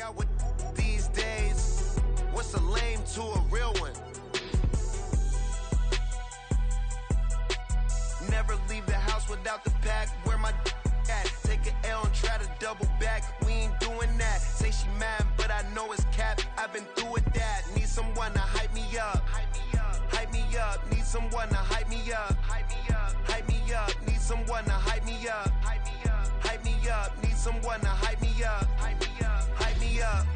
out with these days. What's a lame to a real one? Never leave the house without the pack. Where my at? Take an L and try to double back. We ain't doing that. Say she mad, but I know it's cap. I've been through with that. Need someone to hype me up. Hype me up. Need someone to hype me up. Hype me up. Need someone to hype me up. Hype me up. Need someone to hype me up. Hype me up.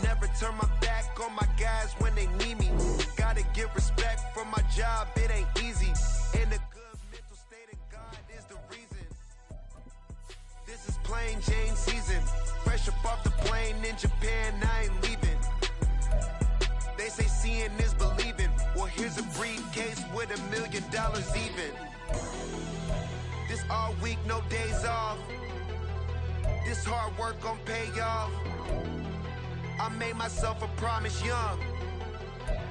Never turn my back on my guys when they need me. Gotta give respect for my job, it ain't easy. In a good mental state of God is the reason. This is plain Jane season. Fresh up off the plane in Japan, I ain't leaving. They say seeing is believing. Well, here's a briefcase with $1 million even. This all week, no days off. This hard work gon' pay off. I made myself a promise young.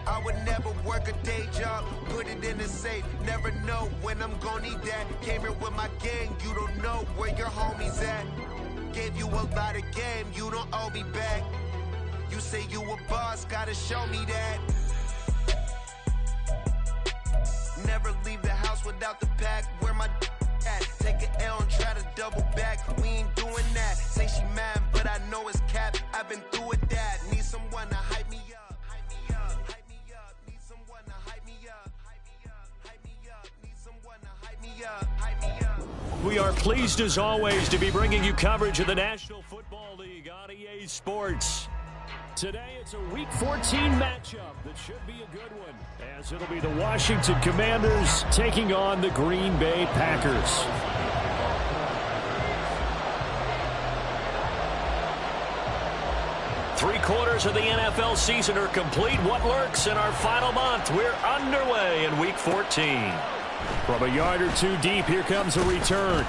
I would never work a day job, put it in a safe. Never know when I'm gon' need that. Came here with my gang, you don't know where your homies at. Gave you a lot of game, you don't owe me back. You say you a boss, gotta show me that. Never leave the house without the pack. Where my at? Take an L and try to double back. We ain't doing that. Say she mad, but I know it's cap. I've been through with that. Need someone to hype me up. Hype me up. Hype me up. Need someone to hype me up. Hype me up. Hype me up. Need someone to hype me up. Hype me up. We are pleased as always to be bringing you coverage of the National Football League on EA Sports. Today it's a Week 14 matchup that should be a good one, as it'll be the Washington Commanders taking on the Green Bay Packers. Three-quarters of the NFL season are complete. What lurks in our final month? We're underway in Week 14. From a yard or two deep, here comes a return.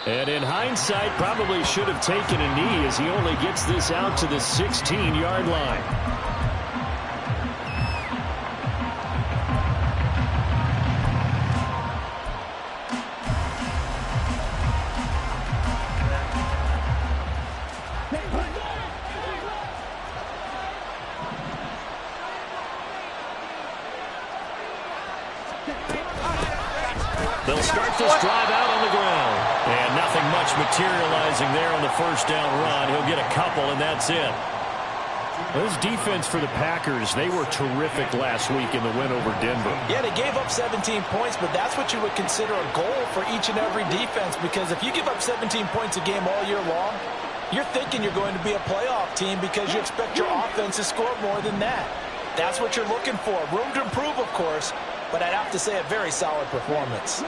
And in hindsight, probably should have taken a knee as he only gets this out to the 16-yard line. They'll start this drive out on the ground. And nothing much materializing there on the first down run. He'll get a couple, and that's it. This defense for the Packers, they were terrific last week in the win over Denver. Yeah, they gave up 17 points, but that's what you would consider a goal for each and every defense, because if you give up 17 points a game all year long, you're thinking you're going to be a playoff team because you expect your offense to score more than that. That's what you're looking for. Room to improve, of course, but I'd have to say a very solid performance.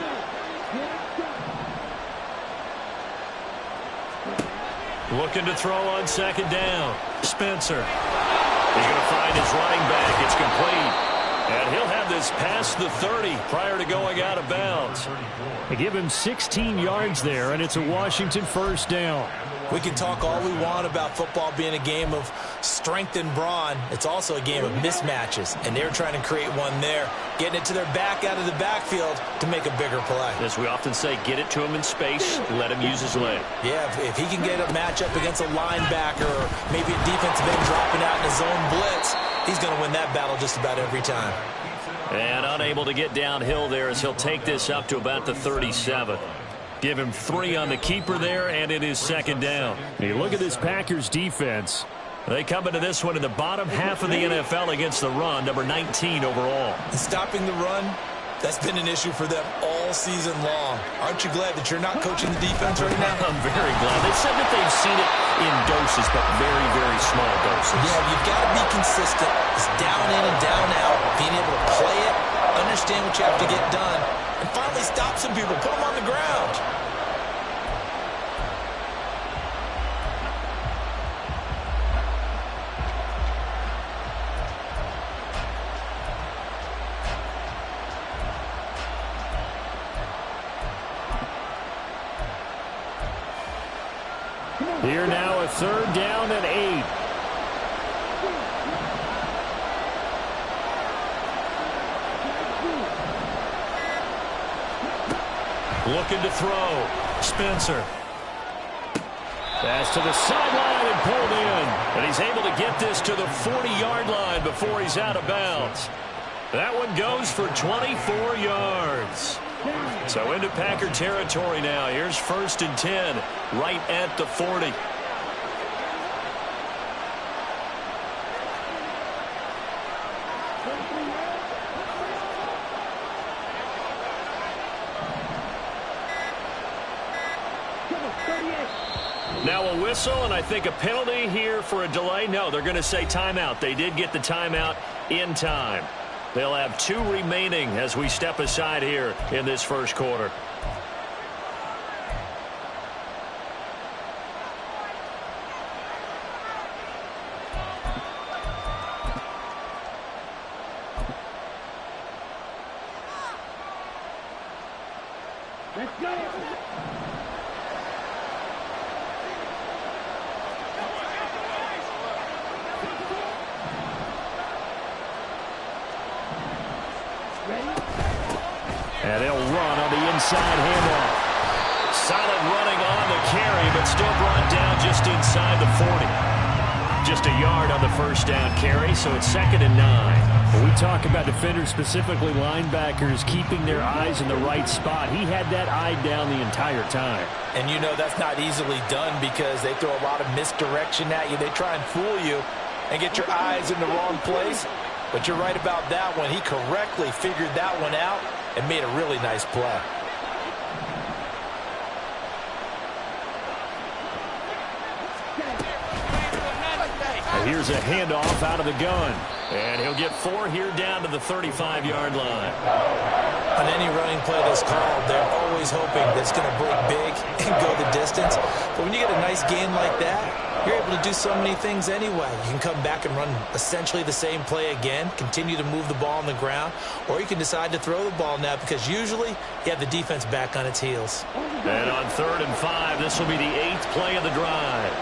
Looking to throw on second down. Spencer. He's going to find his running back. It's complete. And he'll have this past the 30 prior to going out of bounds. They give him 16 yards there, and it's a Washington first down. We can talk all we want about football being a game of strength and brawn. It's also a game of mismatches, and they're trying to create one there, getting it to their back out of the backfield to make a bigger play. As we often say, get it to him in space, let him use his leg. Yeah, if he can get a matchup against a linebacker or maybe a defensive end dropping out in a zone blitz, he's going to win that battle just about every time. And unable to get downhill there as he'll take this up to about the 37. Give him 3 on the keeper there, and it is second down. Hey, look at this Packers defense. They come into this one in the bottom half of the NFL against the run, number 19 overall. Stopping the run, that's been an issue for them all season long. Aren't you glad that you're not coaching the defense right now? I'm very glad. They said that they've seen it in doses, but very, very small doses. Yeah, you've got to be consistent. It's down in and down out, being able to play it, understand what you have to get done, and finally stop some people, put them on the ground. Here now a third down and 8. Looking to throw. Spencer. Pass to the sideline and pulled in. And he's able to get this to the 40-yard line before he's out of bounds. That one goes for 24 yards. So into Packer territory now. Here's 1st and 10, right at the 40. Now a whistle, and I think a penalty here for a delay. No, they're going to say timeout. They did get the timeout in time. They'll have 2 remaining as we step aside here in this first quarter. Let's go. And they'll run on the inside handoff. Solid running on the carry, but still brought down just inside the 40. Just a yard on the first down carry, so it's 2nd and 9. When we talk about defenders, specifically linebackers, keeping their eyes in the right spot, he had that eye down the entire time. And you know that's not easily done because they throw a lot of misdirection at you. They try and fool you and get your eyes in the wrong place. But you're right about that one. He correctly figured that one out and made a really nice play. And here's a handoff out of the gun. And he'll get 4 here down to the 35-yard line. On any running play that's called, they're always hoping that it's going to break big and go the distance. But when you get a nice gain like that, you're able to do so many things anyway. You can come back and run essentially the same play again, continue to move the ball on the ground, or you can decide to throw the ball now because usually you have the defense back on its heels. And on 3rd and 5, this will be the 8th play of the drive.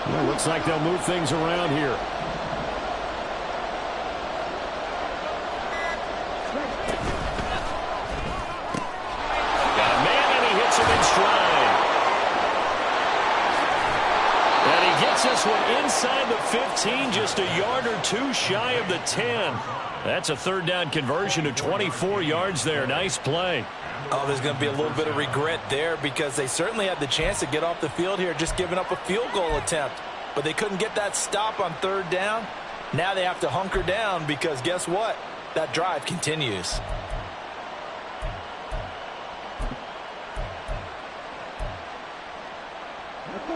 Well, looks like they'll move things around here. Got a man, and he hits him in stride. And he gets this one inside the 15, just a yard or 2 shy of the 10. That's a 3rd down conversion of 24 yards there. Nice play. Oh, there's going to be a little bit of regret there because they certainly had the chance to get off the field here, just giving up a field goal attempt. But they couldn't get that stop on 3rd down. Now they have to hunker down because guess what? That drive continues.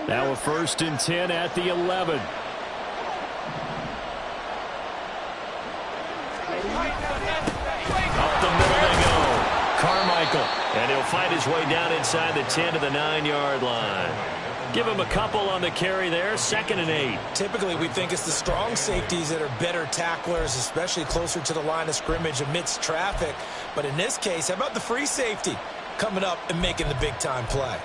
Now a 1st and 10 at the 11. Up the middle they go. Carmichael. And he'll find his way down inside the 10 to the 9-yard line. Give him a couple on the carry there. 2nd and 8. Typically, we think it's the strong safeties that are better tacklers, especially closer to the line of scrimmage amidst traffic. But in this case, how about the free safety coming up and making the big-time play?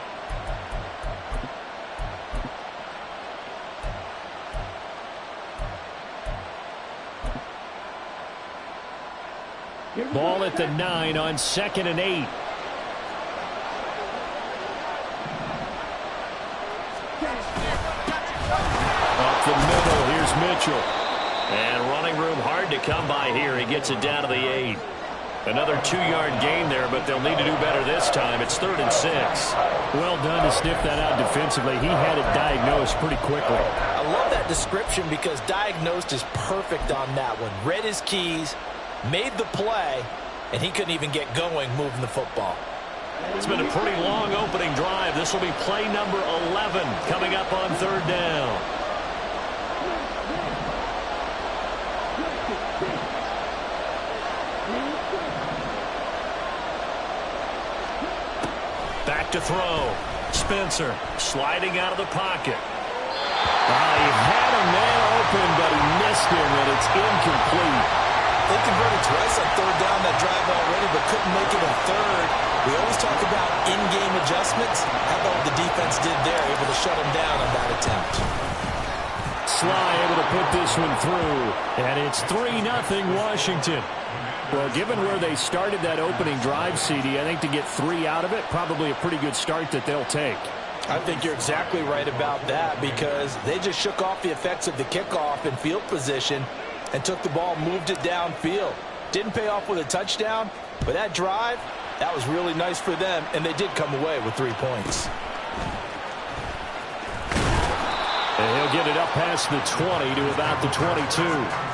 Ball at the 9 on 2nd and 8. Up the middle, here's Mitchell. And running room hard to come by here. He gets it down to the 8. Another 2-yard gain there, but they'll need to do better this time. It's 3rd and 6. Well done to sniff that out defensively. He had it diagnosed pretty quickly. I love that description because diagnosed is perfect on that one. Read his keys, made the play, and he couldn't even get going moving the football. It's been a pretty long opening drive. This will be play number 11 coming up on 3rd down. Back to throw. Spencer sliding out of the pocket. He had a man open, but he missed him, and it's incomplete. They converted twice on 3rd down that drive already, but couldn't make it a 3rd. We always talk about in-game adjustments. How about what the defense defense did there, able to shut him down on that attempt. Sly able to put this one through, and it's 3-0 Washington. Well, given where they started that opening drive, CD, I think to get 3 out of it, probably a pretty good start that they'll take. I think you're exactly right about that, because they just shook off the effects of the kickoff in field position and took the ball, moved it downfield. Didn't pay off with a touchdown, but that drive, that was really nice for them, and they did come away with 3 points. And he'll get it up past the 20 to about the 22.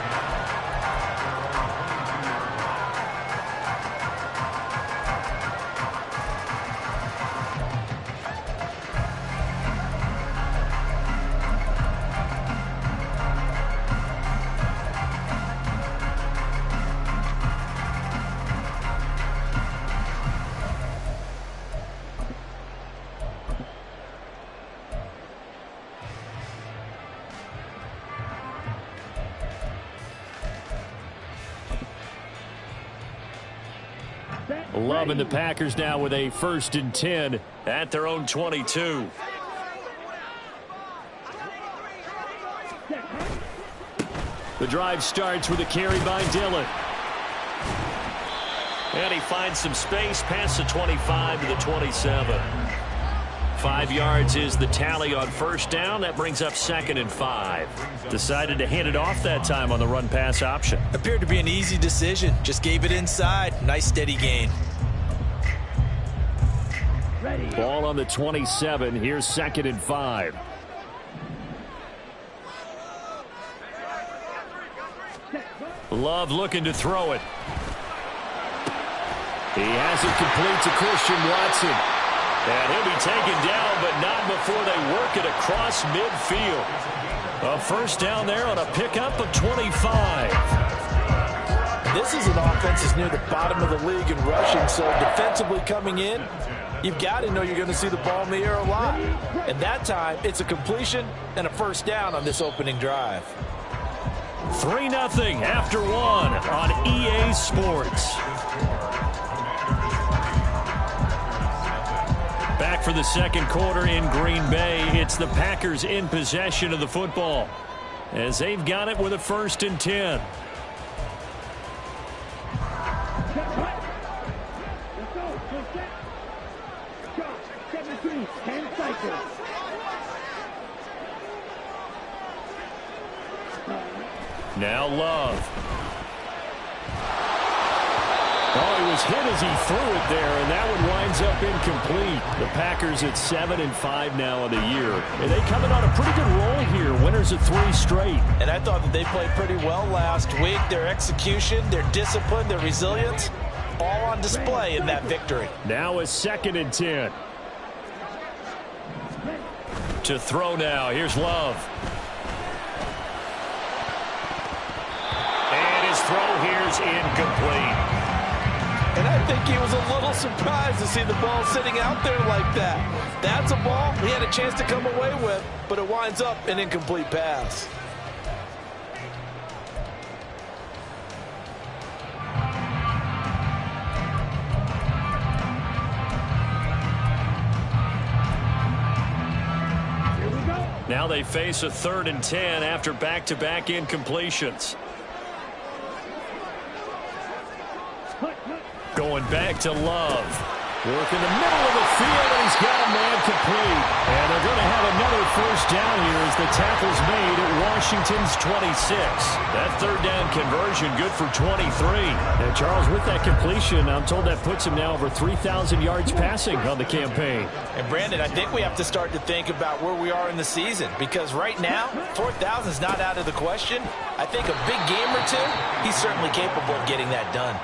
Love and the Packers now with a 1st and 10 at their own 22. The drive starts with a carry by Dillon. And he finds some space past the 25 to the 27. 5 yards is the tally on 1st down. That brings up 2nd and 5. Decided to hand it off that time on the run-pass option. Appeared to be an easy decision. Just gave it inside. Nice steady gain. Ball on the 27. Here's 2nd and 5. Love looking to throw it. He has it complete to Christian Watson. And he'll be taken down, but not before they work it across midfield. A 1st down there on a pickup of 25. This is an offense that's near the bottom of the league in rushing, so defensively coming in, you've got to know you're going to see the ball in the air a lot. And that time, it's a completion and a 1st down on this opening drive. 3-0 after 1 on EA Sports. Back for the 2nd quarter in Green Bay. It's the Packers in possession of the football as they've got it with a 1st and 10. Now Love. Oh, he was hit as he threw it there, and that one winds up incomplete. The Packers at 7-5 now of the year. And they coming on a pretty good roll here. Winners of 3 straight. And I thought that they played pretty well last week. Their execution, their discipline, their resilience, all on display in that victory. Now a 2nd and 10. To throw now. Here's Love. And his throw here's incomplete. And I think he was a little surprised to see the ball sitting out there like that. That's a ball he had a chance to come away with, but it winds up an incomplete pass. Now they face a 3rd and 10 after back-to-back incompletions. Going back to Love. Work in the middle of the field, and he's got a man complete. And they're going to have another 1st down here as the tackle's made at Washington's 26. That 3rd down conversion good for 23. And Charles, with that completion, I'm told that puts him now over 3,000 yards passing on the campaign. And Brandon, I think we have to start to think about where we are in the season, because right now, 4,000 is not out of the question. I think a big game or 2, he's certainly capable of getting that done.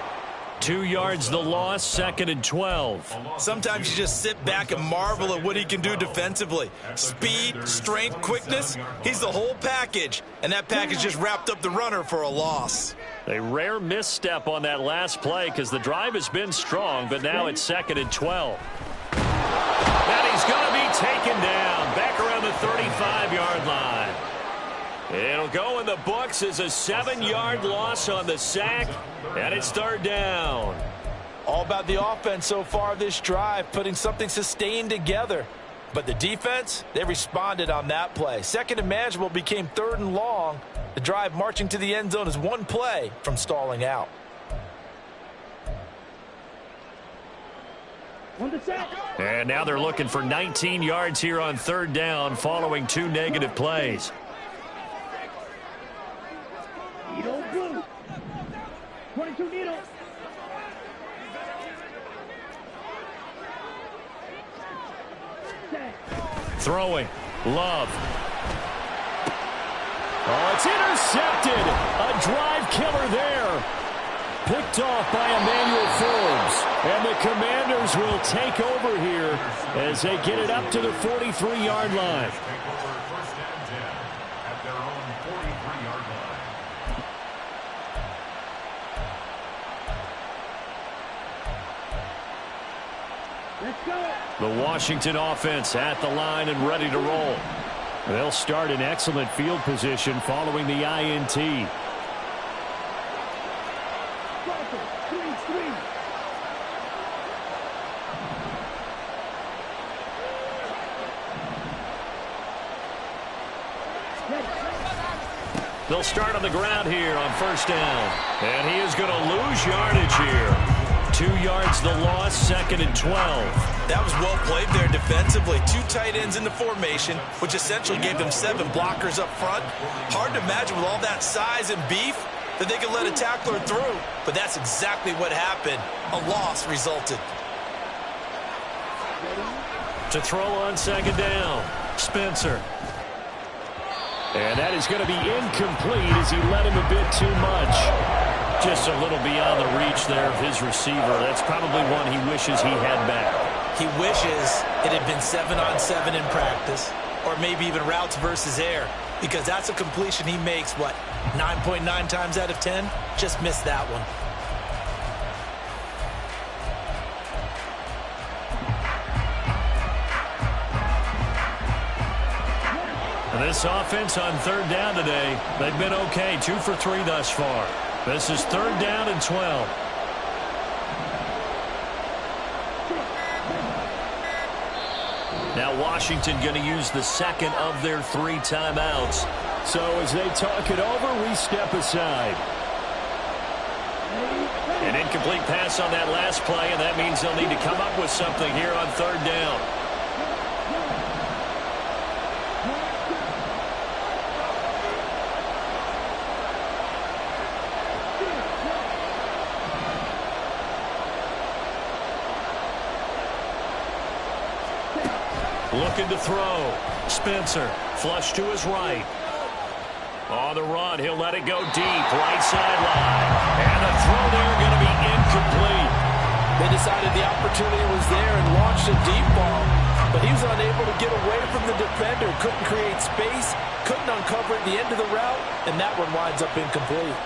2 yards the loss, 2nd and 12. Sometimes you just sit back and marvel at what he can do defensively. Speed, strength, quickness, he's the whole package. And that package just wrapped up the runner for a loss. A rare misstep on that last play because the drive has been strong, but now it's 2nd and 12. And he's going to be taken down back around the 35-yard line. It'll go in the books as a 7-yard loss on the sack, and it's 3rd down. All about the offense so far this drive, putting something sustained together. But the defense, they responded on that play. Second and manageable became third and long. The drive marching to the end zone is one play from stalling out. And now they're looking for 19 yards here on third down following 2 negative plays. Needle blue. 22 needle. Throwing. Love. Oh, it's intercepted. A drive killer there. Picked off by Emmanuel Forbes. And the Commanders will take over here as they get it up to the 43-yard line. The Washington offense at the line and ready to roll. They'll start in excellent field position following the INT. They'll start on the ground here on first down. And he is going to lose yardage here. 2 yards the loss, 2nd and 12. That was well played there defensively. 2 tight ends in the formation, which essentially gave them 7 blockers up front. Hard to imagine with all that size and beef that they could let a tackler through. But that's exactly what happened. A loss resulted. To throw on 2nd down, Spencer. And that is going to be incomplete as he led him a bit too much. Just a little beyond the reach there of his receiver. That's probably one he wishes he had back. He wishes it had been 7-on-7 in practice, or maybe even routes versus air, because that's a completion he makes, what, 9.9 times out of 10? Just missed that one. And this offense on third down today, they've been okay, 2 for 3 thus far. This is 3rd down and 12. Now Washington going to use the 2nd of their 3 timeouts. So as they talk it over, we step aside. An incomplete pass on that last play, and that means they'll need to come up with something here on 3rd down. Looking to throw. Spencer, flush to his right. On the run, he'll let it go deep, right sideline. And the throw there going to be incomplete. They decided the opportunity was there and launched a deep ball, but he was unable to get away from the defender, couldn't create space, couldn't uncover at the end of the route, and that one winds up incomplete.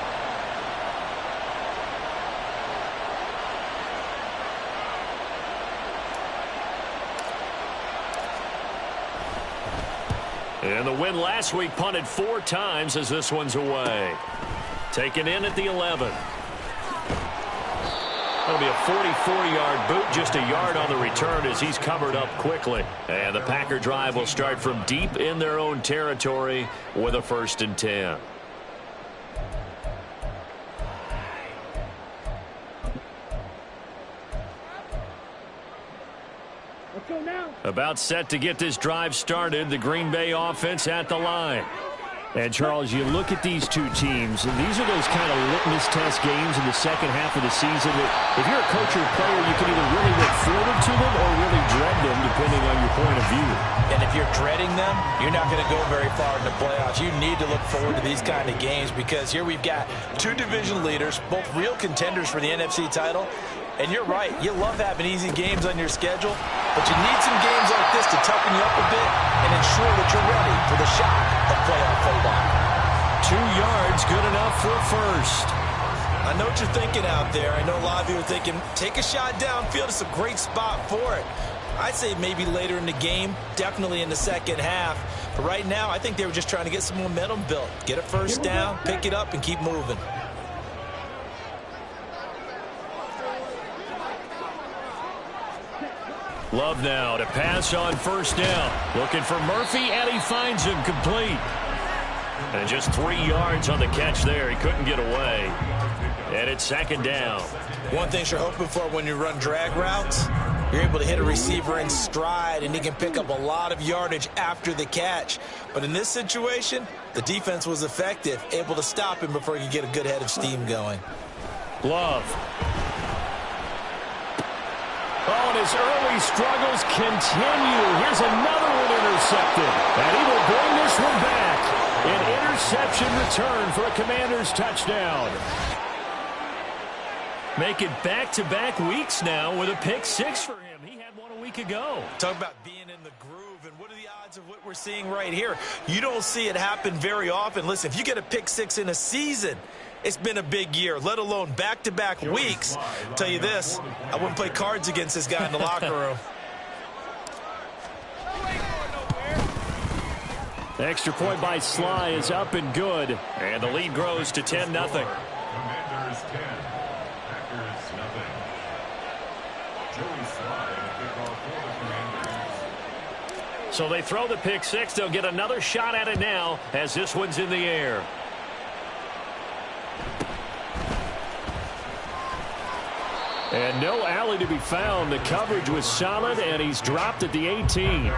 And the win last week punted 4 times as this one's away. Taken in at the 11. That'll be a 44-yard boot, just a yard on the return as he's covered up quickly. And the Packer drive will start from deep in their own territory with a 1st and 10. About set to get this drive started, the Green Bay offense at the line. And, Charles, you look at these two teams, and these are those kind of litmus test games in the second half of the season that if you're a coach or a player, you can either really look forward to them or really dread them, depending on your point of view. And if you're dreading them, you're not going to go very far in the playoffs. You need to look forward to these kind of games because here we've got 2 division leaders, both real contenders for the NFC title. And you're right, you love having easy games on your schedule, but you need some games like this to toughen you up a bit and ensure that you're ready for the shock of playoff football. 2 yards, good enough for a 1st. I know what you're thinking out there. I know a lot of you are thinking, take a shot downfield. It's a great spot for it. I'd say maybe later in the game, definitely in the second half. But right now, I think they were just trying to get some momentum built. Get a 1st down, pick it up, and keep moving. Love now to pass on first down. Looking for Murphy, and he finds him complete. And just 3 yards on the catch there. He couldn't get away. And it's second down. One thing you're hoping for when you run drag routes, you're able to hit a receiver in stride, and he can pick up a lot of yardage after the catch. But in this situation, the defense was effective, able to stop him before he could get a good head of steam going. Love. Oh, and his early struggles continue. Here's another one intercepted. And he will bring this one back. An interception return for a Commanders touchdown. Make it back-to-back weeks now with a pick six for him. He had one a week ago. Talk about being in the groove, and what are the odds of what we're seeing right here? You don't see it happen very often. Listen, if you get a pick six in a season, it's been a big year, let alone back-to-back weeks. I'll tell you this, I wouldn't play cards against this guy in the locker room. The extra point by Sly is up and good. And the lead grows to 10-0. Commanders 10, Packers nothing. Joey Sly, the kickoff for the Commanders. So they throw the pick six. They'll get another shot at it now as this one's in the air. And no alley to be found. The coverage was solid, and he's dropped at the 18.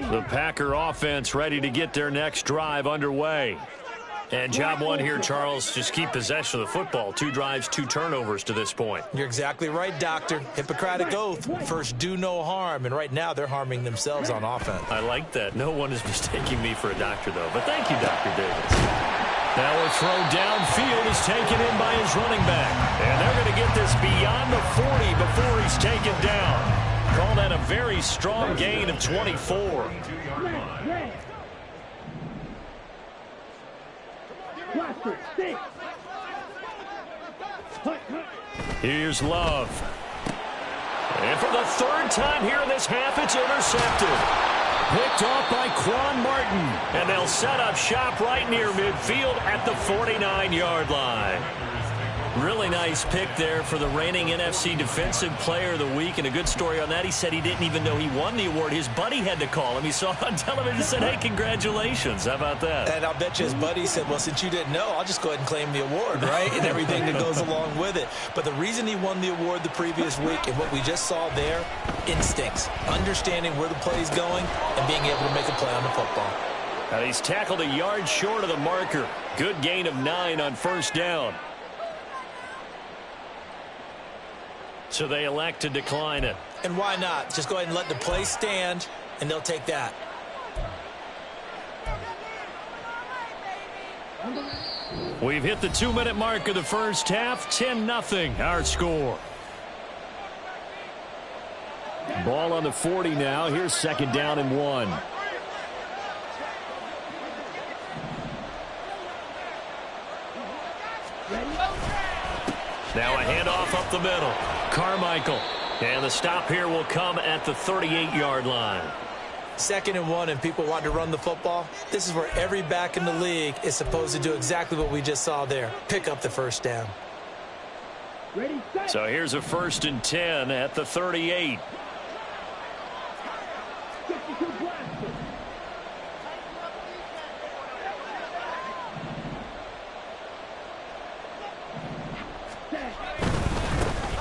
The Packer offense ready to get their next drive underway. And job one here, Charles, just keep possession of the football. 2 drives, 2 turnovers to this point. You're exactly right, Doctor. Hippocratic oath. First, do no harm. And right now, they're harming themselves on offense. I like that. No one is mistaking me for a doctor, though. But thank you, Dr. Davis. Now a throw downfield is taken in by his running back. And they're going to get this beyond the 40 before he's taken down. Call that a very strong gain of 24. Here's Love. And for the 3rd time here in this half, it's intercepted. Picked off by Quan Martin. And they'll set up shop right near midfield at the 49-yard line. Really nice pick there for the reigning NFC Defensive Player of the Week. And a good story on that, he said he didn't even know he won the award. His buddy had to call him. He saw it on television and said, hey, congratulations. How about that? And I'll bet you his buddy said, well, since you didn't know, I'll just go ahead and claim the award, right? And everything that goes along with it. But the reason he won the award the previous week and what we just saw there, instincts, understanding where the play's going and being able to make a play on the football. And he's tackled a yard short of the marker. Good gain of 9 on first down. So they elect to decline it. And why not? Just go ahead and let the play stand, and they'll take that. We've hit the 2-minute mark of the first half. 10-0, our score. Ball on the 40 now. Here's 2nd down and 1. Now a handoff up the middle. Carmichael. And the stop here will come at the 38-yard line. 2nd and 1, and people want to run the football. This is where every back in the league is supposed to do exactly what we just saw there. Pick up the first down. So here's a 1st and 10 at the 38.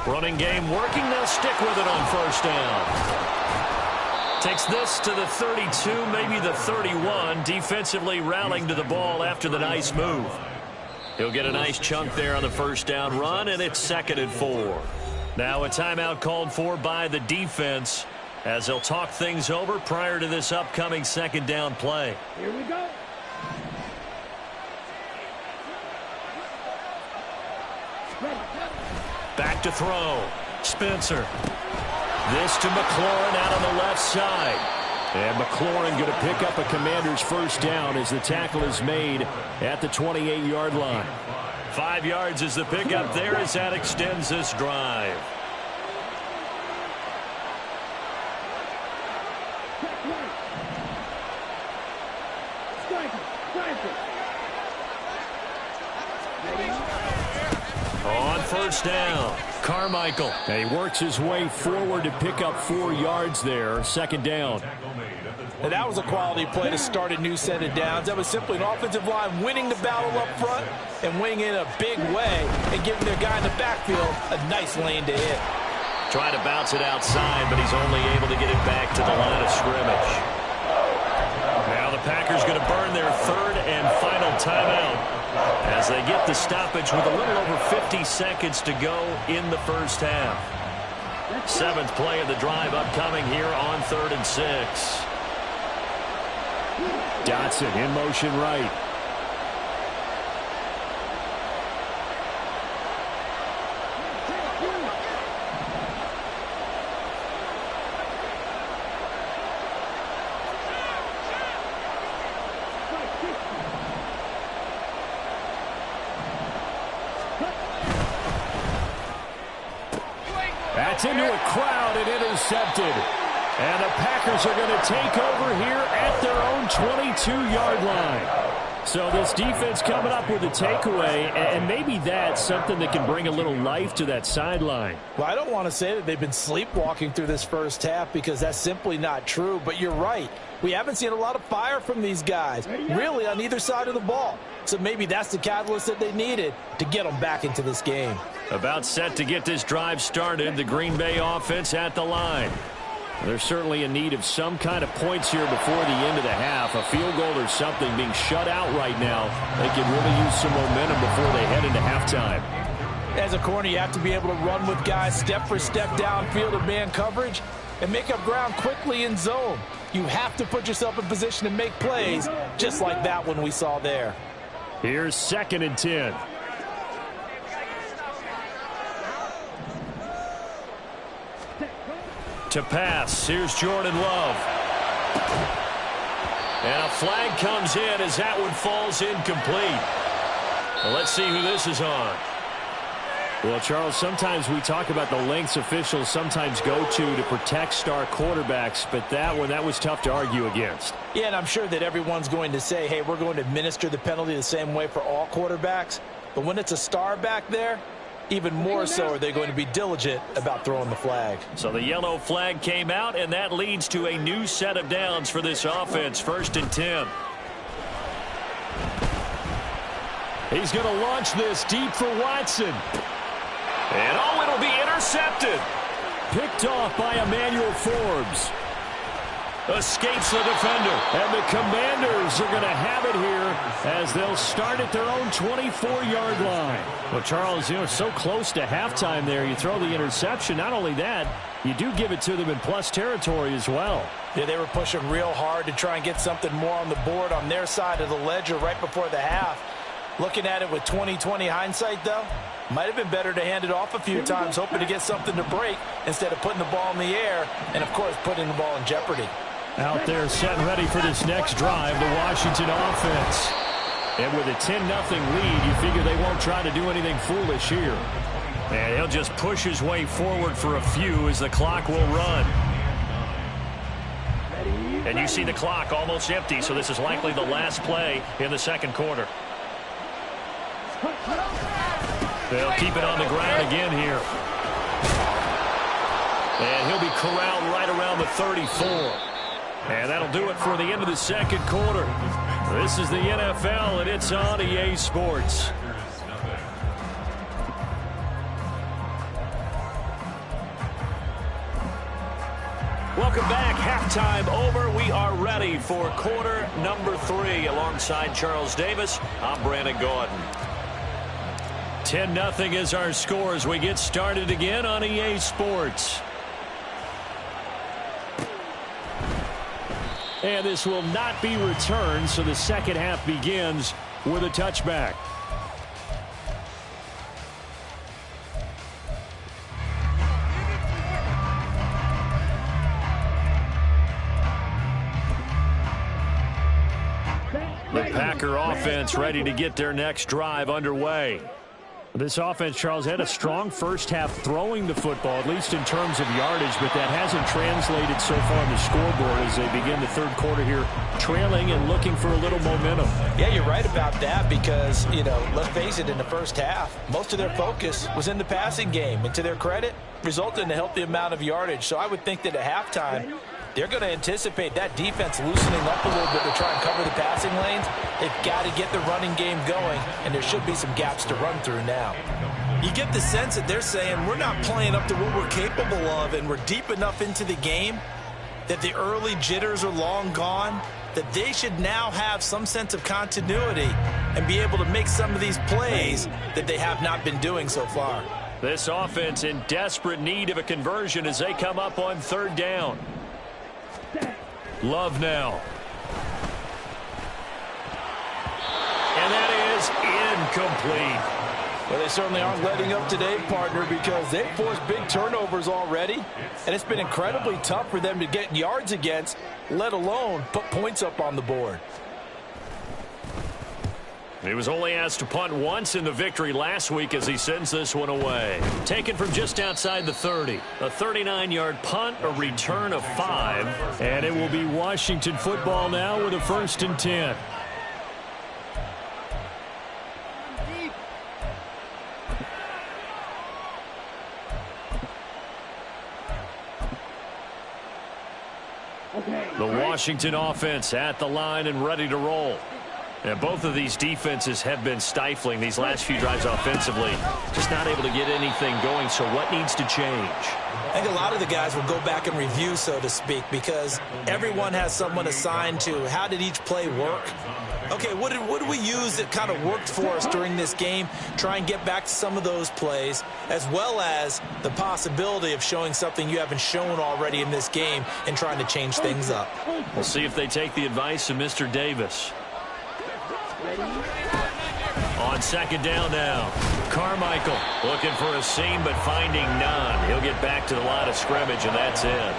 Running game working. They'll stick with it on first down. Takes this to the 32, maybe the 31. Defensively rallying to the ball after the nice move. He'll get a nice chunk there on the first down run, and it's 2nd and 4. Now a timeout called for by the defense as they'll talk things over prior to this upcoming 2nd down play. Here we go. Back to throw. Spencer. This to McLaurin out on the left side. And McLaurin going to pick up a Commander's first down as the tackle is made at the 28-yard line. 5 yards is the pickup there as that extends this drive. On first down, Carmichael. And he works his way forward to pick up 4 yards there. Second down. And that was a quality play to start a new set of downs. That was simply an offensive line winning the battle up front and winning in a big way and giving their guy in the backfield a nice lane to hit. Trying to bounce it outside, but he's only able to get it back to the line of scrimmage. Now the Packers going to burn their third and final timeout as they get the stoppage with a little over 50 seconds to go in the first half. 7th play of the drive upcoming here on 3rd and 6. Dotson in motion right. That's into a crowd and intercepted. And the Packers are going to take over here at their own 22-yard line. So this defense coming up with a takeaway, and maybe that's something that can bring a little life to that sideline. Well, I don't want to say that they've been sleepwalking through this first half because that's simply not true, but you're right. We haven't seen a lot of fire from these guys, really, on either side of the ball. So maybe that's the catalyst that they needed to get them back into this game. About set to get this drive started, the Green Bay offense at the line. They're certainly in need of some kind of points here before the end of the half. A field goal or something being shut out right now. They can really use some momentum before they head into halftime. As a corner, you have to be able to run with guys step for step downfield in man coverage and make up ground quickly in zone. You have to put yourself in position to make plays, just like that one we saw there. Here's 2nd and 10. To pass, here's Jordan Love. And a flag comes in as that one falls incomplete. Well, let's see who this is on. Well, Charles, sometimes we talk about the lengths officials sometimes go to protect star quarterbacks, but that one, that was tough to argue against. Yeah, and I'm sure that everyone's going to say, hey, we're going to administer the penalty the same way for all quarterbacks. But when it's a star back there, even more so are they going to be diligent about throwing the flag. So the yellow flag came out, and that leads to a new set of downs for this offense. 1st and 10. He's going to launch this deep for Watson. And oh, it'll be intercepted. Picked off by Emmanuel Forbes. Escapes the defender. And the Commanders are going to have it here as they'll start at their own 24-yard line. Well, Charles, so close to halftime there. You throw the interception. Not only that, you do give it to them in plus territory as well. Yeah, they were pushing real hard to try and get something more on the board on their side of the ledger right before the half. Looking at it with 20/20 hindsight, though, might have been better to hand it off a few times, hoping to get something to break instead of putting the ball in the air and, of course, putting the ball in jeopardy. Out there set and ready for this next drive, the Washington offense. And with a 10-0 lead, you figure they won't try to do anything foolish here. And he'll just push his way forward for a few as the clock will run. And you see the clock almost empty, so this is likely the last play in the 2nd quarter. They'll keep it on the ground again here. And he'll be corralled right around the 34. And that'll do it for the end of the 2nd quarter. This is the NFL, and it's on EA Sports. Welcome back. Halftime over. We are ready for quarter number 3. Alongside Charles Davis, I'm Brandon Gordon. 10-0 is our score as we get started again on EA Sports. And this will not be returned, so the second half begins with a touchback. The Packer offense ready to get their next drive underway. This offense, Charles, had a strong first half throwing the football, at least in terms of yardage, but that hasn't translated so far on the scoreboard as they begin the third quarter here, trailing and looking for a little momentum. Yeah, you're right about that because, let's face it, in the first half, most of their focus was in the passing game. And to their credit, resulted in a healthy amount of yardage. So I would think that at halftime, they're going to anticipate that defense loosening up a little bit to try and cover the passing lanes. They've got to get the running game going, and there should be some gaps to run through now. You get the sense that they're saying we're not playing up to what we're capable of, and we're deep enough into the game that the early jitters are long gone, that they should now have some sense of continuity and be able to make some of these plays that they have not been doing so far. This offense in desperate need of a conversion as they come up on third down. Love now. And that is incomplete. Well, they certainly aren't letting up today, partner, because they've forced big turnovers already, and it's been incredibly tough for them to get yards against, let alone put points up on the board. He was only asked to punt once in the victory last week as he sends this one away. Taken from just outside the 30. A 39-yard punt, a return of 5. And it will be Washington football now with a 1st and 10. The Washington offense at the line and ready to roll. And both of these defenses have been stifling these last few drives offensively. Just not able to get anything going, so what needs to change? I think a lot of the guys will go back and review, so to speak, because everyone has someone assigned to how did each play work. Okay, what did we use that kind of worked for us during this game? Try and get back to some of those plays, as well as the possibility of showing something you haven't shown already in this game and trying to change things up. We'll see if they take the advice of Mr. Davis. On second down now, Carmichael looking for a seam but finding none. He'll get back to the line of scrimmage, and that's it.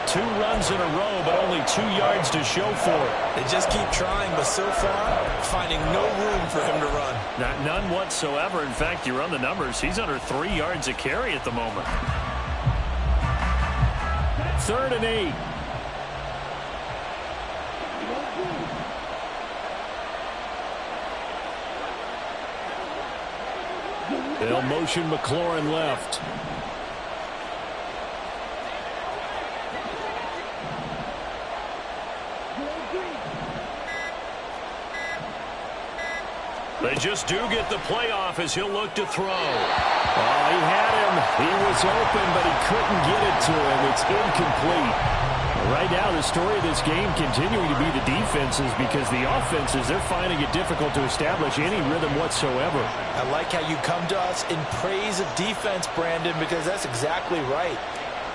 2 runs in a row, but only 2 yards to show for it. They just keep trying, but so far, finding no room for him to run. None whatsoever. In fact, you run the numbers, he's under 3 yards a carry at the moment. 3rd and 8. They'll motion McLaurin left. They just do get the playoff as he'll look to throw. Oh, he had him. He was open, but he couldn't get it to him. It's incomplete. Right now, the story of this game continuing to be the defenses because the offenses, they're finding it difficult to establish any rhythm whatsoever. I like how you come to us in praise of defense, Brandon, because that's exactly right.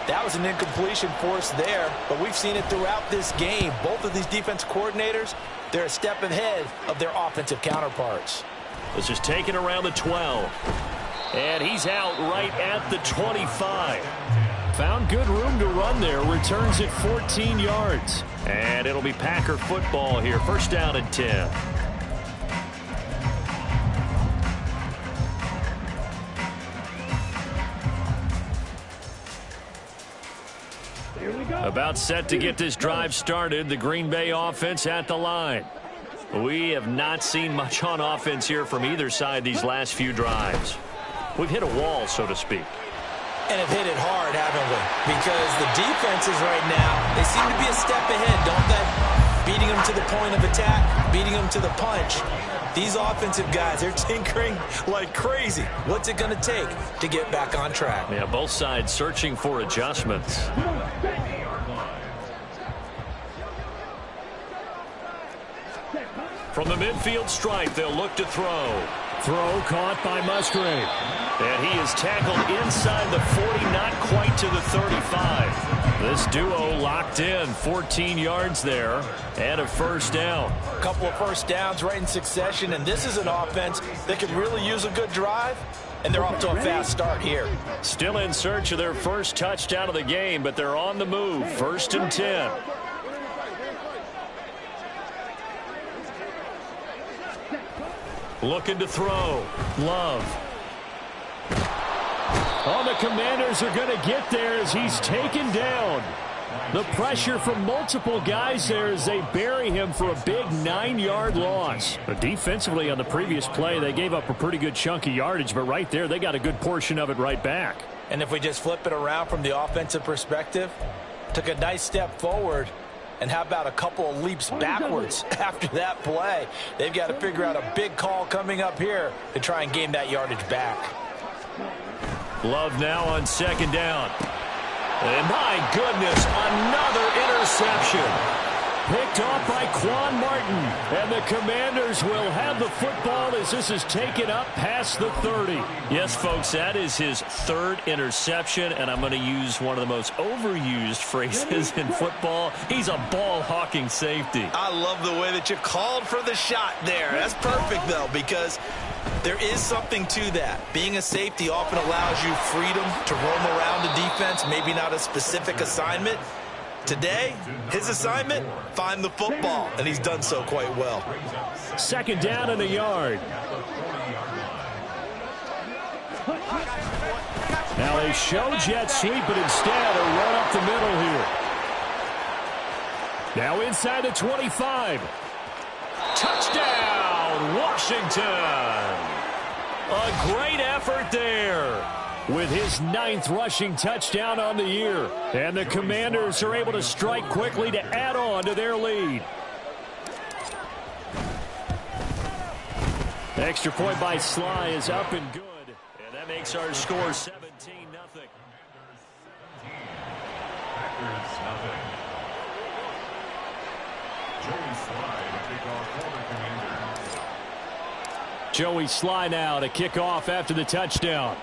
That was an incompletion for us there, but we've seen it throughout this game. Both of these defense coordinators, they're a step ahead of their offensive counterparts. This is taken around the 12. And he's out right at the 25. Found good room to run there. Returns it 14 yards. And it'll be Packer football here. 1st down and 10. About set to get this drive started. The Green Bay offense at the line. We have not seen much on offense here from either side these last few drives. We've hit a wall, so to speak. And have hit it hard, haven't we? Because the defenses right now, they seem to be a step ahead, don't they? Beating them to the point of attack, beating them to the punch. These offensive guys, they're tinkering like crazy. What's it going to take to get back on track? Yeah, both sides searching for adjustments. From the midfield stripe, they'll look to throw. Throw caught by Musgrave. And he is tackled inside the 40, not quite to the 35. This duo locked in, 14 yards there, and a 1st down. A couple of 1st downs right in succession, and this is an offense that could really use a good drive, and they're off to a fast start here. Still in search of their first touchdown of the game, but they're on the move, 1st and 10. Looking to throw. Love. Oh, the Commanders are going to get there as he's taken down. The pressure from multiple guys there as they bury him for a big 9-yard loss. But defensively on the previous play, they gave up a pretty good chunk of yardage, but right there, they got a good portion of it right back. And if we just flip it around from the offensive perspective, took a nice step forward, and how about a couple of leaps backwards after that play? They've got to figure out a big call coming up here to try and gain that yardage back. Love now on second down. And my goodness, another interception. Picked off by Quan Martin. And the Commanders will have the football as this is taken up past the 30. Yes, folks, that is his third interception, and I'm going to use one of the most overused phrases in football. He's a ball-hawking safety. I love the way that you called for the shot there. That's perfect, though, because there is something to that. Being a safety often allows you freedom to roam around the defense, maybe not a specific assignment. Today, his assignment, find the football, and he's done so quite well. Second down and a yard. Now they show jet sweep, but instead a run up the middle here. Now inside the 25. Touchdown, Washington. A great effort there with his 9th rushing touchdown on the year. And the Commanders are able to strike quickly to add on to their lead. The extra point by Sly is up and good. And that makes our score 17-0. Packers nothing. Joey Sly to kick off for the Commanders. Joey Sly now to kick off after the touchdown.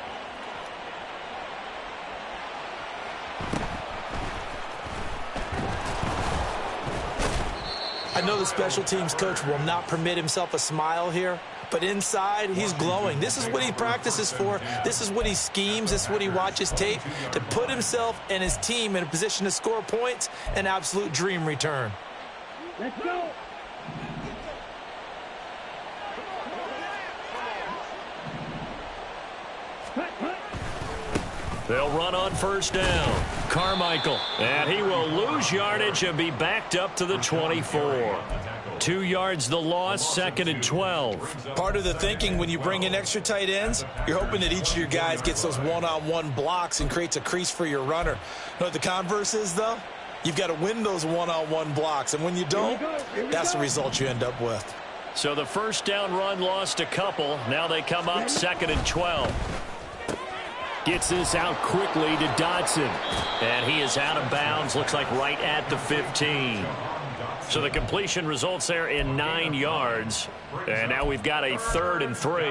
I know the special teams coach will not permit himself a smile here, but inside, he's glowing. This is what he practices for. This is what he schemes. This is what he watches tape to put himself and his team in a position to score points. An absolute dream return. Let's go. They'll run on first down. Carmichael. And he will lose yardage and be backed up to the 24. 2 yards the loss, 2nd and 12. Part of the thinking when you bring in extra tight ends, you're hoping that each of your guys gets those one-on-one blocks and creates a crease for your runner. You know what the converse is, though? You've got to win those one-on-one blocks, and when you don't, that's the result you end up with. So the first down run lost a couple. Now they come up 2nd and 12. Gets this out quickly to Dodson. And he is out of bounds, looks like right at the 15. So the completion results there in 9 yards. And now we've got a 3rd and 3.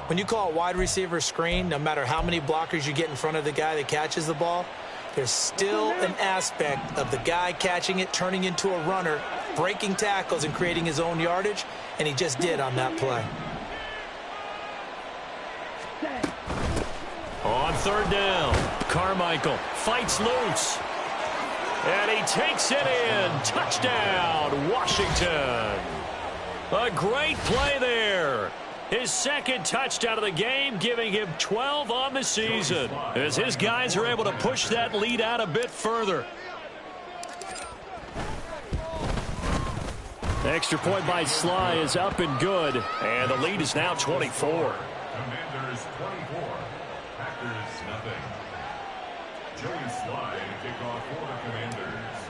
When you call a wide receiver screen, no matter how many blockers you get in front of the guy that catches the ball, there's still an aspect of the guy catching it, turning into a runner, breaking tackles and creating his own yardage, and he just did on that play. On 3rd down, Carmichael fights loose. And he takes it in. Touchdown, Washington. A great play there. His 2nd touchdown of the game, giving him 12 on the season, as his guys are able to push that lead out a bit further. The extra point by Sly is up and good. And the lead is now 24. Commanders 24. Packers nothing. Joey Sly to kick off for the Commanders.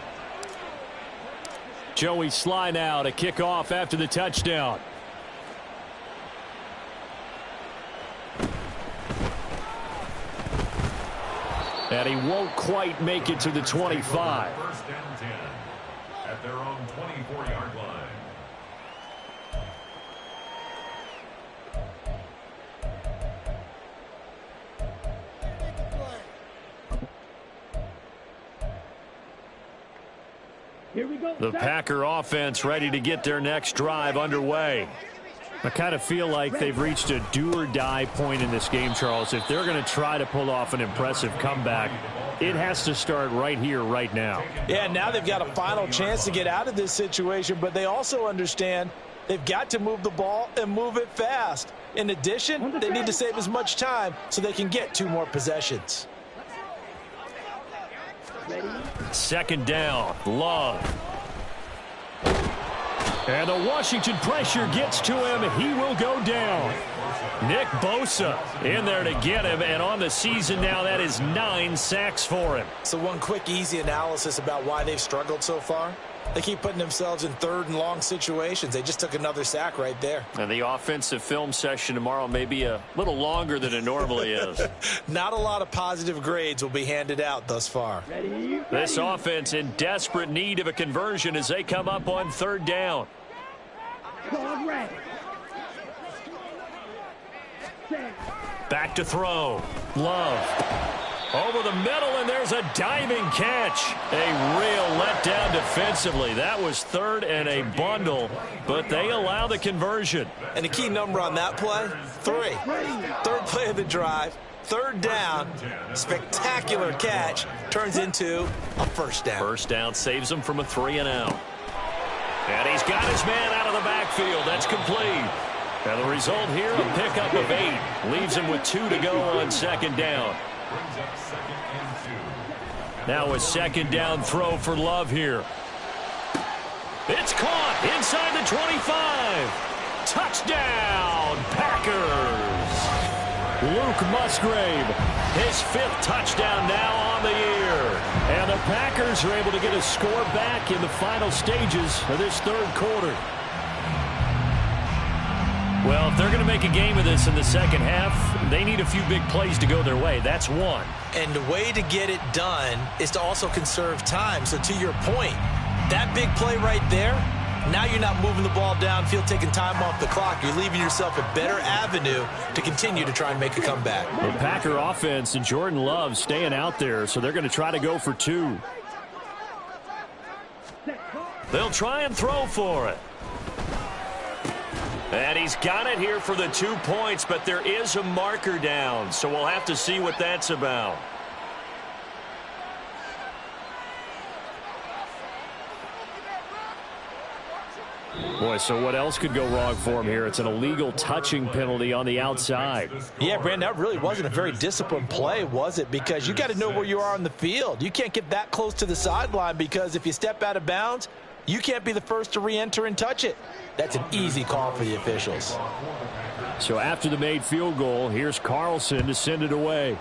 Joey Sly now to kick off after the touchdown. And he won't quite make it to the 25. First down 10 at their own 24-yard line. Here we go. The Packer offense ready to get their next drive underway. I kind of feel like they've reached a do-or-die point in this game, Charles. If they're going to try to pull off an impressive comeback, it has to start right here, right now. Yeah, now they've got a final chance to get out of this situation, but they also understand They've got to move the ball and move it fast. In addition, they need to save as much time so they can get 2 more possessions. Second down, Love. And the Washington pressure gets to him. He will go down. Nick Bosa in there to get him, and on the season now, that is 9 sacks for him. So one quick, easy analysis about why they've struggled so far. They keep putting themselves in 3rd and long situations. They just took another sack right there. And the offensive film session tomorrow may be a little longer than it normally is. Not a lot of positive grades will be handed out thus far. This offense in desperate need of a conversion as they come up on 3rd down. Back to throw. Love. Over the middle, and there's a diving catch. A real letdown defensively. That was 3rd and a bundle, but they allow the conversion. And the key number on that play, 3. 3rd play of the drive, 3rd down, spectacular catch, turns into a 1st down. 1st down saves him from a 3 and out. And he's got his man out of the backfield. That's complete. And the result here, a pickup of 8. Leaves him with 2 to go on 2nd down. Now a 2nd down throw for Love here. It's caught inside the 25. Touchdown, Packers. Luke Musgrave, his 5th touchdown now on the year. And the Packers are able to get a score back in the final stages of this 3rd quarter. Well, if they're going to make a game of this in the 2nd half, they need a few big plays to go their way. That's one. And the way to get it done is to also conserve time. So to your point, that big play right there, now you're not moving the ball downfield, taking time off the clock. You're leaving yourself a better avenue to continue to try and make a comeback. The Packer offense and Jordan Love staying out there, so they're going to try to go for 2. They'll try and throw for it. And he's got it here for the 2 points, but there is a marker down, so we'll have to see what that's about. Boy, so what else could go wrong for him here? It's an illegal touching penalty on the outside. Yeah, Brandon, that really wasn't a very disciplined play, was it? Because you got to know where you are on the field. You can't get that close to the sideline because if you step out of bounds, you can't be the first to re-enter and touch it. That's an easy call for the officials. So after the made field goal, here's Carlson to send it away.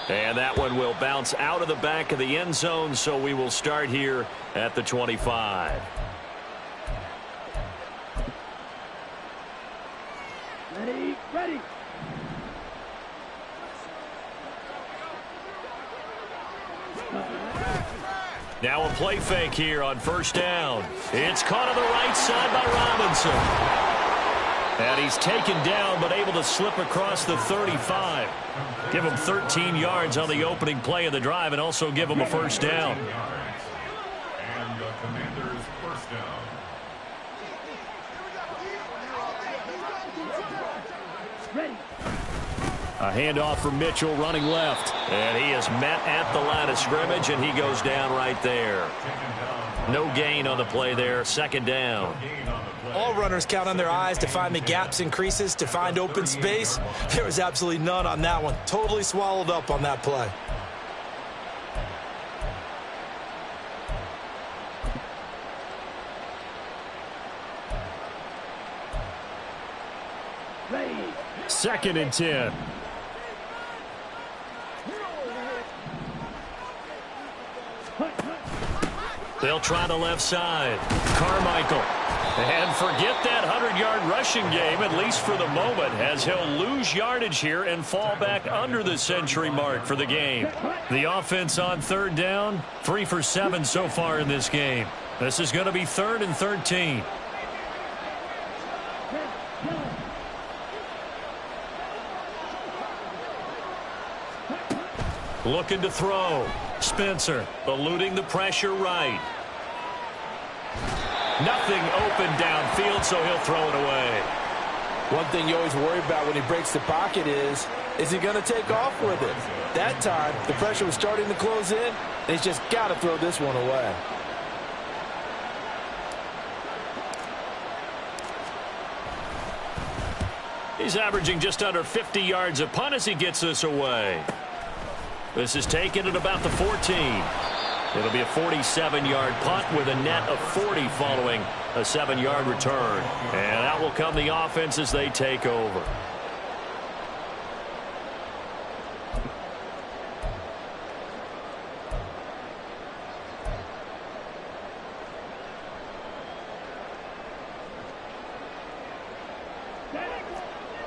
And that one will bounce out of the back of the end zone, so we will start here at the 25. Ready. Now a play fake here on 1st down. It's caught on the right side by Robinson. And he's taken down but able to slip across the 35. Give him 13 yards on the opening play of the drive and also give him a 1st down. And the Commanders' 1st down. A handoff from Mitchell running left. And he is met at the line of scrimmage, and he goes down right there. No gain on the play there. 2nd down. All runners count on their eyes to find the gaps and creases, to find open space. There was absolutely none on that one. Totally swallowed up on that play. Ready. 2nd and 10. They'll try the left side. Carmichael. And forget that 100-yard rushing game, at least for the moment, as he'll lose yardage here and fall back under the century mark for the game. The offense on 3rd down, 3 for 7 so far in this game. This is going to be 3rd and 13. Looking to throw. Spencer eluding the pressure right. Nothing open downfield, so he'll throw it away. One thing you always worry about when he breaks the pocket is he going to take off with it? That time, the pressure was starting to close in, and he's just got to throw this one away. He's averaging just under 50 yards a punt as he gets this away. This is taken at about the 14. It'll be a 47-yard punt with a net of 40 following a 7-yard return. And out will come the offense as they take over.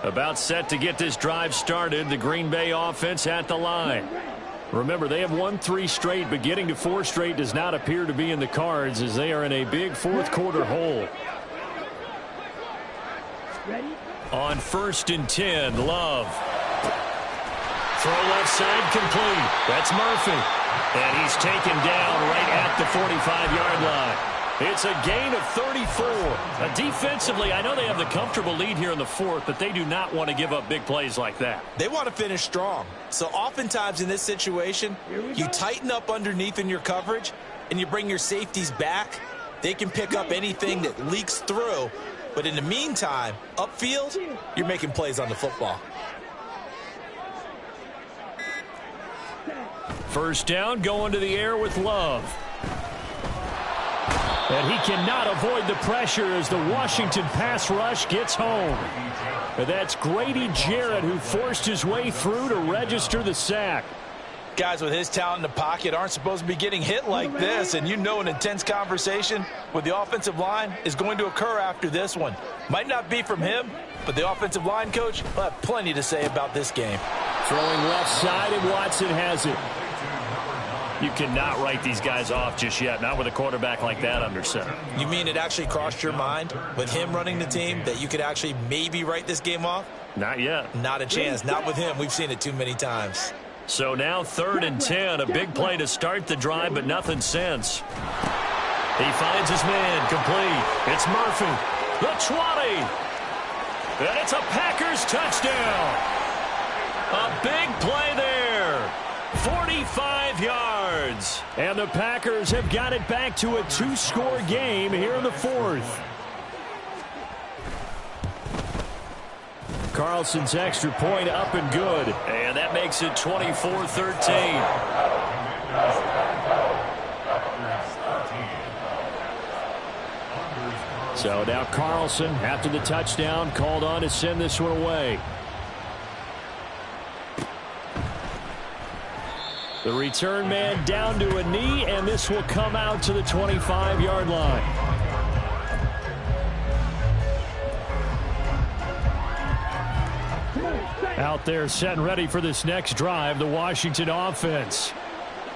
About set to get this drive started. The Green Bay offense at the line. Remember, they have won 3 straight, but getting to 4 straight does not appear to be in the cards as they are in a big fourth-quarter hole. On 1st and 10, Love. Throw left side complete. That's Murphy. And he's taken down right at the 45-yard line. It's a gain of 34. Defensively, I know they have the comfortable lead here in the 4th, but they do not want to give up big plays like that. They want to finish strong. So oftentimes in this situation, you tighten up underneath in your coverage, and you bring your safeties back. They can pick up anything that leaks through. But in the meantime, upfield, you're making plays on the football. First down, going to the air with Love. And he cannot avoid the pressure as the Washington pass rush gets home. And that's Grady Jarrett who forced his way through to register the sack. Guys with his talent in the pocket aren't supposed to be getting hit like this, and you know an intense conversation with the offensive line is going to occur after this one. Might not be from him, but the offensive line coach will have plenty to say about this game. Throwing left side, and Watson has it. You cannot write these guys off just yet, not with a quarterback like that under center. You mean it actually crossed your mind with him running the team that you could actually maybe write this game off? Not yet. Not a chance. Not with him. We've seen it too many times. So now 3rd and 10, a big play to start the drive, but nothing since. He finds his man, complete. It's Murphy, the 20. And it's a Packers touchdown. A big play there. 45 yards. And the Packers have got it back to a 2-score game here in the 4th. Carlson's extra point up and good. And that makes it 24-13. So now Carlson, after the touchdown, called on to send this one away. The return man down to a knee, and this will come out to the 25-yard line. Out there set and ready for this next drive, the Washington offense.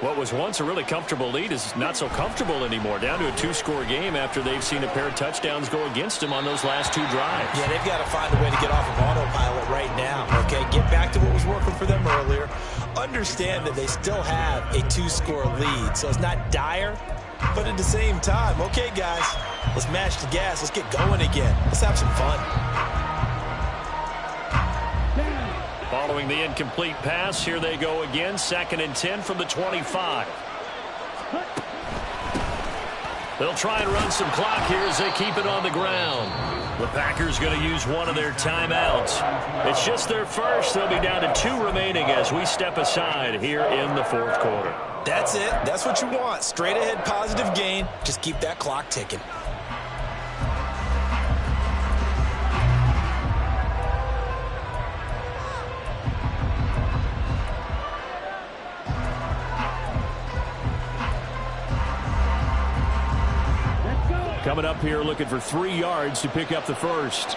What was once a really comfortable lead is not so comfortable anymore. Down to a 2-score game after they've seen a pair of touchdowns go against them on those last 2 drives. Yeah, they've got to find a way to get off of autopilot right now, okay? Get back to what was working for them earlier. Understand that they still have a 2-score lead, so it's not dire, but at the same time, okay, guys, let's mash the gas. Let's get going again. Let's have some fun. Following the incomplete pass, here they go again. 2nd and 10 from the 25. They'll try and run some clock here as they keep it on the ground. The Packers going to use one of their timeouts. It's just their first. They'll be down to 2 remaining as we step aside here in the 4th quarter. That's it. That's what you want. Straight ahead positive gain. Just keep that clock ticking. Coming up here looking for 3 yards to pick up the first.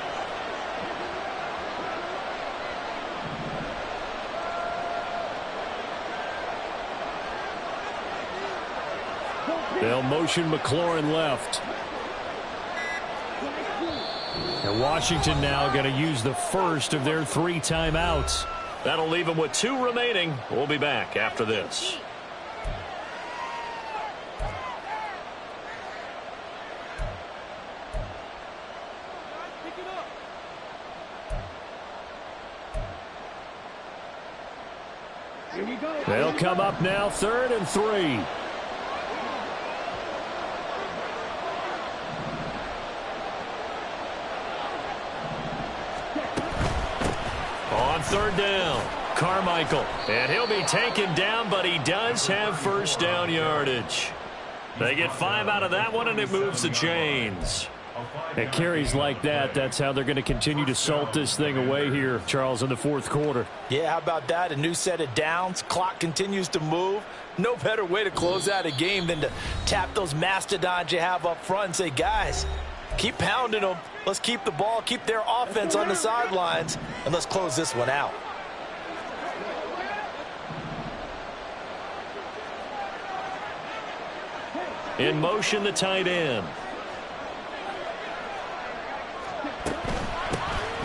They'll motion McLaurin left. And Washington now going to use the first of their 3 timeouts. That'll leave them with 2 remaining. We'll be back after this. They'll come up now 3rd and 3. third down. Carmichael, and he'll be taken down, but he does have first down yardage. They get 5 out of that one, and it moves the chains. At carries like that, that's how they're going to continue to salt this thing away here, Charles, in the fourth quarter. Yeah, how about that? A new set of downs. Clock continues to move. No better way to close out a game than to tap those mastodons you have up front and say, guys, keep pounding them. Let's keep the ball, keep their offense on the sidelines, and let's close this one out. In motion, the tight end.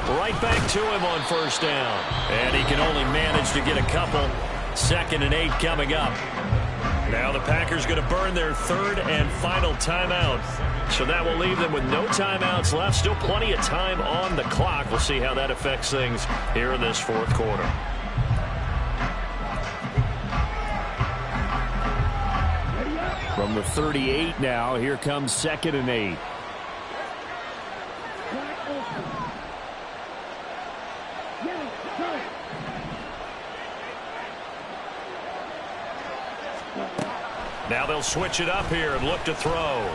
Right back to him on first down. And he can only manage to get a couple. 2nd and 8 coming up. Now the Packers going to burn their third and final timeout. So that will leave them with no timeouts left. Still plenty of time on the clock. We'll see how that affects things here in this fourth quarter. From the 38 now, here comes 2nd and 8. Now they'll switch it up here and look to throw.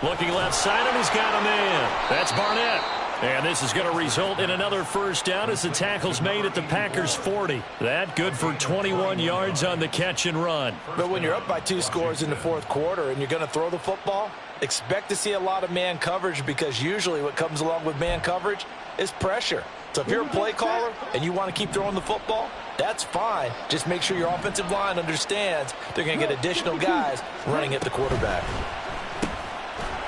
Looking left side, and he's got a man. That's Barnett. And this is going to result in another first down as the tackle's made at the Packers' 40. That good for 21 yards on the catch and run. But when you're up by 2 scores in the fourth quarter and you're going to throw the football, expect to see a lot of man coverage, because usually what comes along with man coverage is pressure. So if you're a play caller and you want to keep throwing the football, that's fine. Just make sure your offensive line understands they're going to get additional guys running at the quarterback.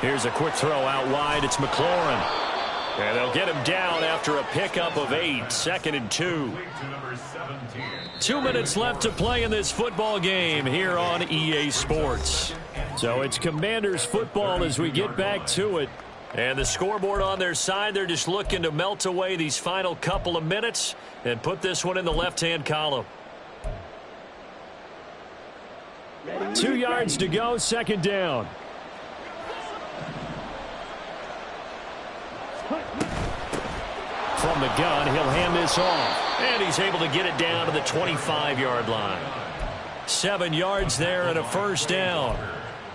Here's a quick throw out wide. It's McLaurin. And they'll get him down after a pickup of 8. 2nd and 2. 2 minutes left to play in this football game here on EA Sports. So it's Commanders football as we get back to it. And the scoreboard on their side, they're just looking to melt away these final couple of minutes and put this one in the left-hand column. 2 yards to go, 2nd down. From the gun, he'll hand this off. And he's able to get it down to the 25-yard line. 7 yards there and a first down.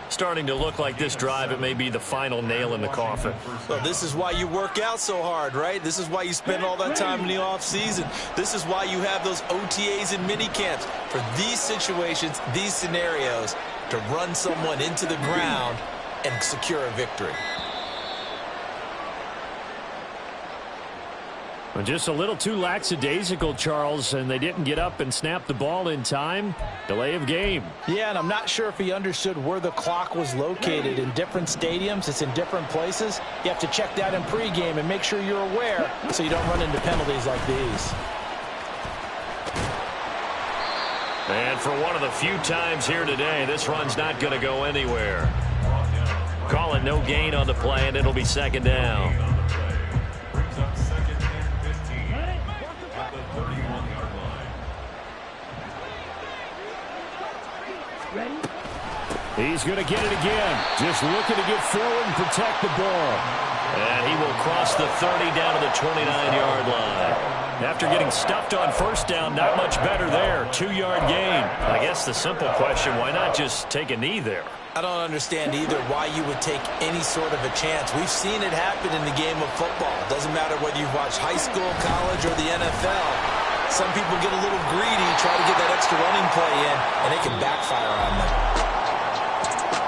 Starting to look like this drive, it may be the final nail in the coffin. Well, this is why you work out so hard, right? This is why you spend all that time in the offseason. This is why you have those OTAs and mini camps. For these situations, these scenarios, to run someone into the ground and secure a victory. Just a little too lackadaisical, Charles, and they didn't get up and snap the ball in time. Delay of game. Yeah, and I'm not sure if he understood where the clock was located. In different stadiums, it's in different places. You have to check that in pregame and make sure you're aware so you don't run into penalties like these. And for one of the few times here today, this run's not going to go anywhere. Call it no gain on the play, and it'll be 2nd down. He's going to get it again. Just looking to get forward and protect the ball. And he will cross the 30 down to the 29-yard line. After getting stuffed on first down, not much better there. 2-yard gain. I guess the simple question, why not just take a knee there? I don't understand either why you would take any sort of a chance. We've seen it happen in the game of football. It doesn't matter whether you've watched high school, college, or the NFL. Some people get a little greedy, try to get that extra running play in, and it can backfire on them.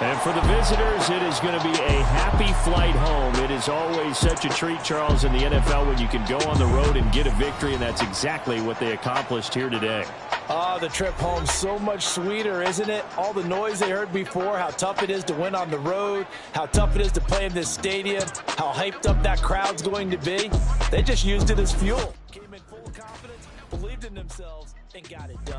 And for the visitors, it is going to be a happy flight home. It is always such a treat, Charles, in the NFL when you can go on the road and get a victory, and that's exactly what they accomplished here today. Oh, the trip home so much sweeter, isn't it? All the noise they heard before, how tough it is to win on the road, how tough it is to play in this stadium, how hyped up that crowd's going to be. They just used it as fuel. Came in full confidence, believed in themselves, and got it done.